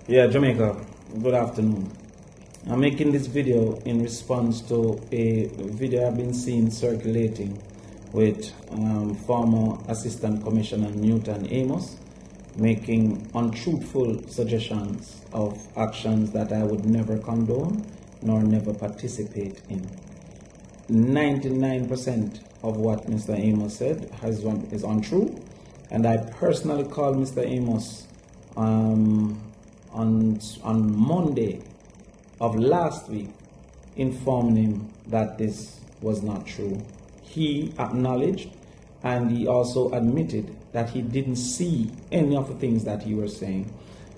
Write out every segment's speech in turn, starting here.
Yeah, Jamaica, good afternoon. I'm making this video in response to a video I've been seeing circulating with former Assistant Commissioner Newton Amos making untruthful suggestions of actions that I would never condone nor never participate in. 99% of what Mr. Amos said is untrue, and I personally called Mr. Amos on Monday of last week, informing him that this was not true. He acknowledged and he also admitted that he didn't see any of the things that you were saying,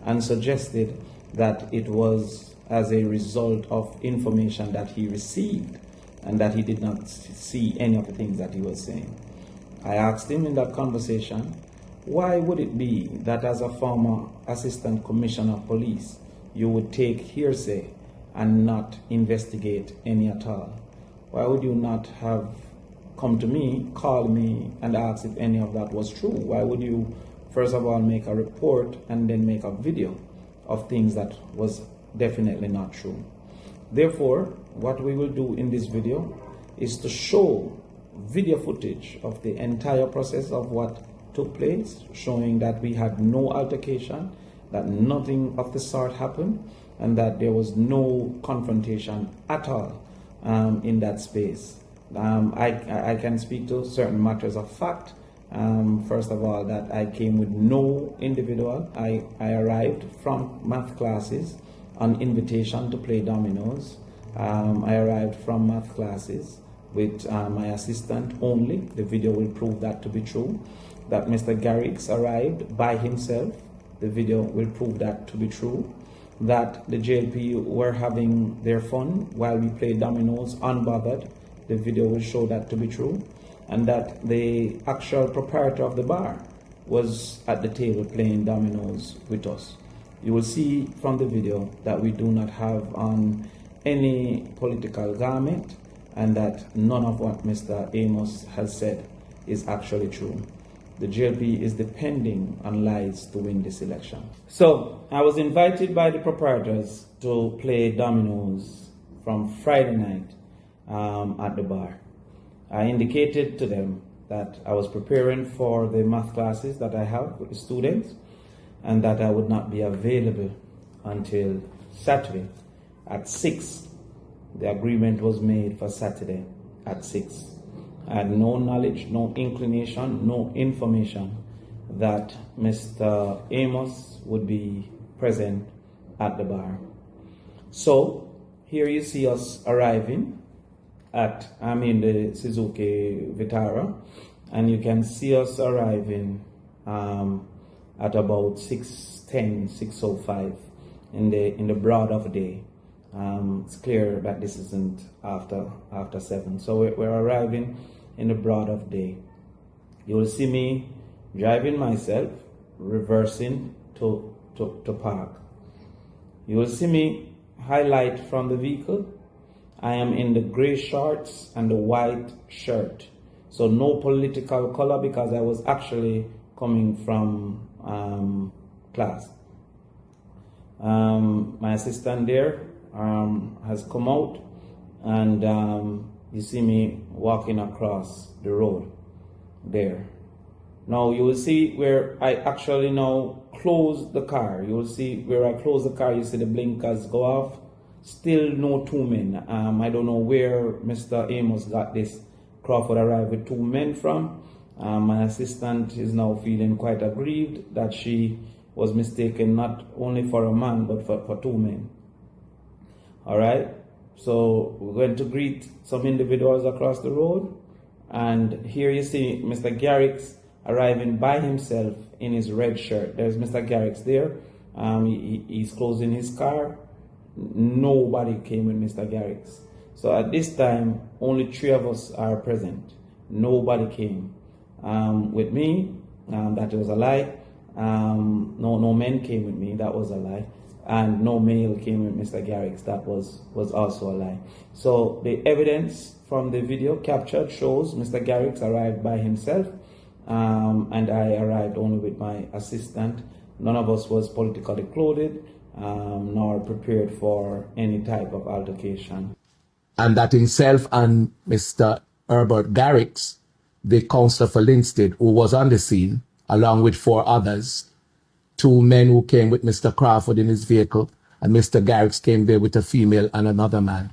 and suggested that it was as a result of information that he received and that he did not see any of the things that he was saying. I asked him in that conversation, why would it be that as a former Assistant Commissioner of Police, you would take hearsay and not investigate any at all? Why would you not have come to me, call me, and ask if any of that was true? Why would you, first of all, make a report and then make a video of things that was definitely not true? Therefore, what we will do in this video is to show video footage of the entire process of what took place, showing that we had no altercation, that nothing of the sort happened, and that there was no confrontation at all in that space. I can speak to certain matters of fact. First of all, that I came with no individual. I arrived from math classes on invitation to play dominoes. I arrived from math classes with my assistant only. The video will prove that to be true. That Mr. Garrix arrived by himself. The video will prove that to be true. That the JLP were having their fun while we played dominoes unbothered. The video will show that to be true. And that the actual proprietor of the bar was at the table playing dominoes with us. You will see from the video that we do not have on any political garment, and that none of what Mr. Amos has said is actually true. The JLP is depending on lies to win this election. So I was invited by the proprietors to play dominoes from Friday night at the bar. I indicated to them that I was preparing for the math classes that I have with the students, and that I would not be available until Saturday at 6. The agreement was made for Saturday at 6. I had no knowledge, no inclination, no information that Mr. Amos would be present at the bar. So here you see us arriving I'm in the Suzuki Vitara, and you can see us arriving at about 6:10, 6:05 in the broad of day. It's clear that this isn't after 7. So we're arriving in the broad of day. You will see me driving myself, reversing to park. You will see me highlight from the vehicle. I am in the gray shorts and the white shirt. So no political color, because I was actually coming from class. My assistant there has come out, and you see me walking across the road there. Now you will see where I actually now close the car. You will see where I close the car, you see the blinkers go off. Still no 2 men. I don't know where Mr. Amos got this Crawford arrived with 2 men from. My assistant is now feeling quite aggrieved that she was mistaken not only for a man but for 2 men. All right, so we're going to greet some individuals across the road, and here you see Mr. Garrix arriving by himself in his red shirt. There's Mr. Garrix there. He's closing his car. Nobody came with Mr. Garrix. So at this time, only 3 of us are present. Nobody came with me. That was a lie. No men came with me. That was a lie. And no male came with Mr. Garrix. That was also a lie. So the evidence from the video captured shows Mr. Garrix arrived by himself, and I arrived only with my assistant. None of us was politically clothed. nor prepared for any type of altercation. And that himself and Mr. Herbert Garrix, the counsellor for Linstead, who was on the scene, along with 4 others, 2 men who came with Mr. Crawford in his vehicle, and Mr. Garrix came there with a female and another man.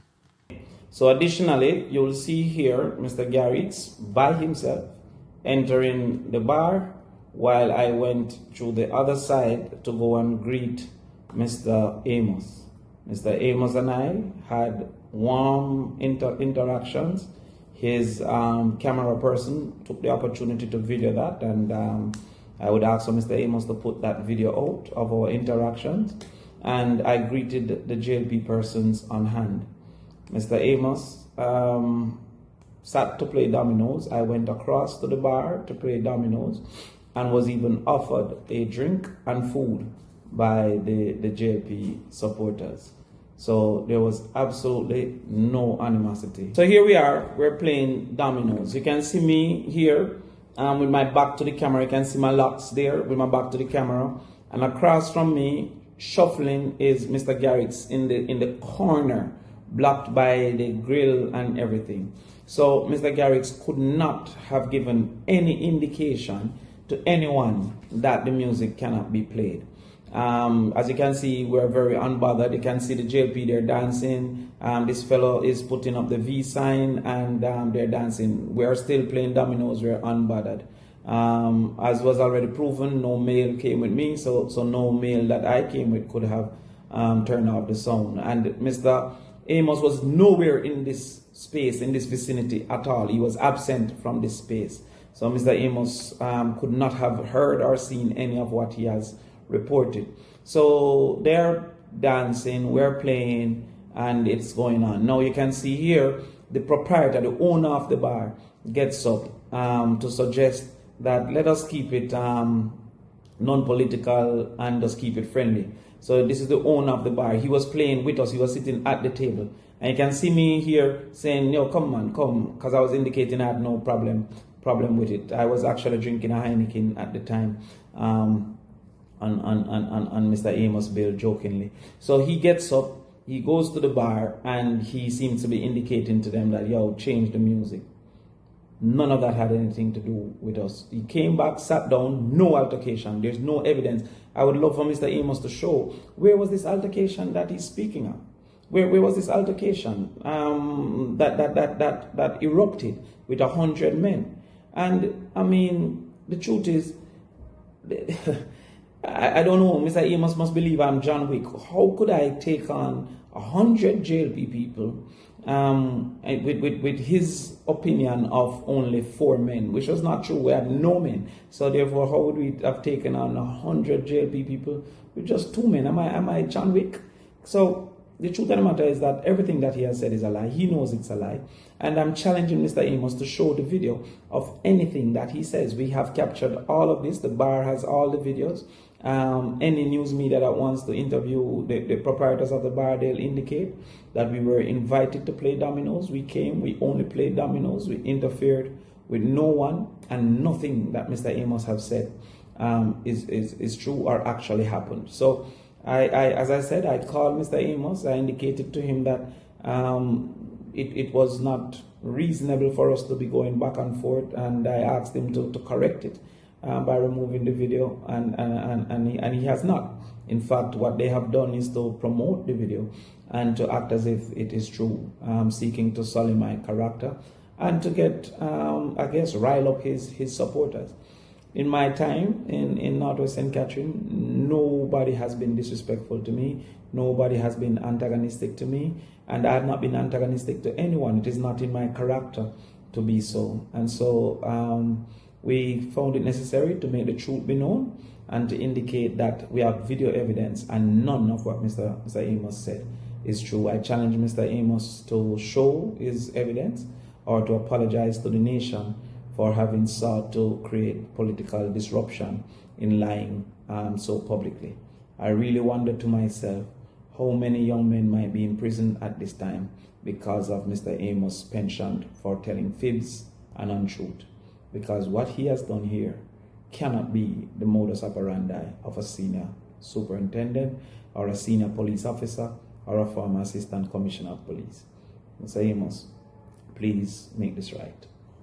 So additionally, you'll see here Mr. Garrix by himself entering the bar while I went through the other side to go and greet Mr. Amos. Mr. Amos and I had warm interactions. His camera person took the opportunity to video that, and I would ask for Mr. Amos to put that video out of our interactions, and I greeted the JLP persons on hand. Mr. Amos sat to play dominoes. I went across to the bar to play dominoes and was even offered a drink and food by the JLP supporters. So there was absolutely no animosity. So here we are, we're playing dominoes. You can see me here with my back to the camera. You can see my locks there with my back to the camera. And across from me, shuffling, is Mr. Garrix in the corner, blocked by the grill and everything. So Mr. Garrix could not have given any indication to anyone that the music cannot be played. As you can see, we're very unbothered. You can see the JLP, they're dancing. This fellow is putting up the V sign, and they're dancing. We're still playing dominoes, we're unbothered. As was already proven, no male came with me, so no male that I came with could have turned off the sound. And Mr. Amos was nowhere in this space, in this vicinity at all. He was absent from this space. So Mr. Amos could not have heard or seen any of what he has reported. So they're dancing, we're playing, and it's going on. Now you can see here the proprietor, the owner of the bar, gets up to suggest that let us keep it non-political and just keep it friendly. So this is the owner of the bar. He was playing with us. He was sitting at the table. And you can see me here saying, yo, come on, come. Because I was indicating I had no problem with it. I was actually drinking a Heineken at the time on Mr. Amos' bill, jokingly. So he gets up, he goes to the bar, and he seems to be indicating to them that, yo, change the music. None of that had anything to do with us. He came back, sat down, no altercation. There's no evidence. I would love for Mr. Amos to show where was this altercation that he's speaking of. Where was this altercation that erupted with 100 men? And I mean, the truth is, I don't know. Mr. Amos must believe I'm John Wick. How could I take on 100 JLP people with his opinion of only 4 men, which was not true? We had no men. So therefore, how would we have taken on 100 JLP people with just 2 men? Am I John Wick? So the truth of the matter is that everything that he has said is a lie. He knows it's a lie. And I'm challenging Mr. Amos to show the video of anything that he says. We have captured all of this. The bar has all the videos. Any news media that wants to interview the proprietors of the bar, they'll indicate that we were invited to play dominoes. We came, we only played dominoes. We interfered with no one, and nothing that Mr. Amos has said is true or actually happened. So as I said, I called Mr. Amos. I indicated to him that it was not reasonable for us to be going back and forth, and I asked him to correct it by removing the video, and he has not. In fact, what they have done is to promote the video and to act as if it is true, seeking to sully my character and to get, I guess, rile up his supporters. In my time in Northwest St. Catherine, nobody has been disrespectful to me. Nobody has been antagonistic to me, and I have not been antagonistic to anyone. It is not in my character to be so. And so we found it necessary to make the truth be known and to indicate that we have video evidence, and none of what Mr. Amos said is true. I challenge Mr. Amos to show his evidence or to apologize to the nation for having sought to create political disruption in lying so publicly. I really wonder to myself how many young men might be in prison at this time because of Mr. Amos' penchant for telling fibs and untruth. Because what he has done here cannot be the modus operandi of a senior superintendent or a senior police officer or a former assistant commissioner of police. Mr. Amos, please make this right.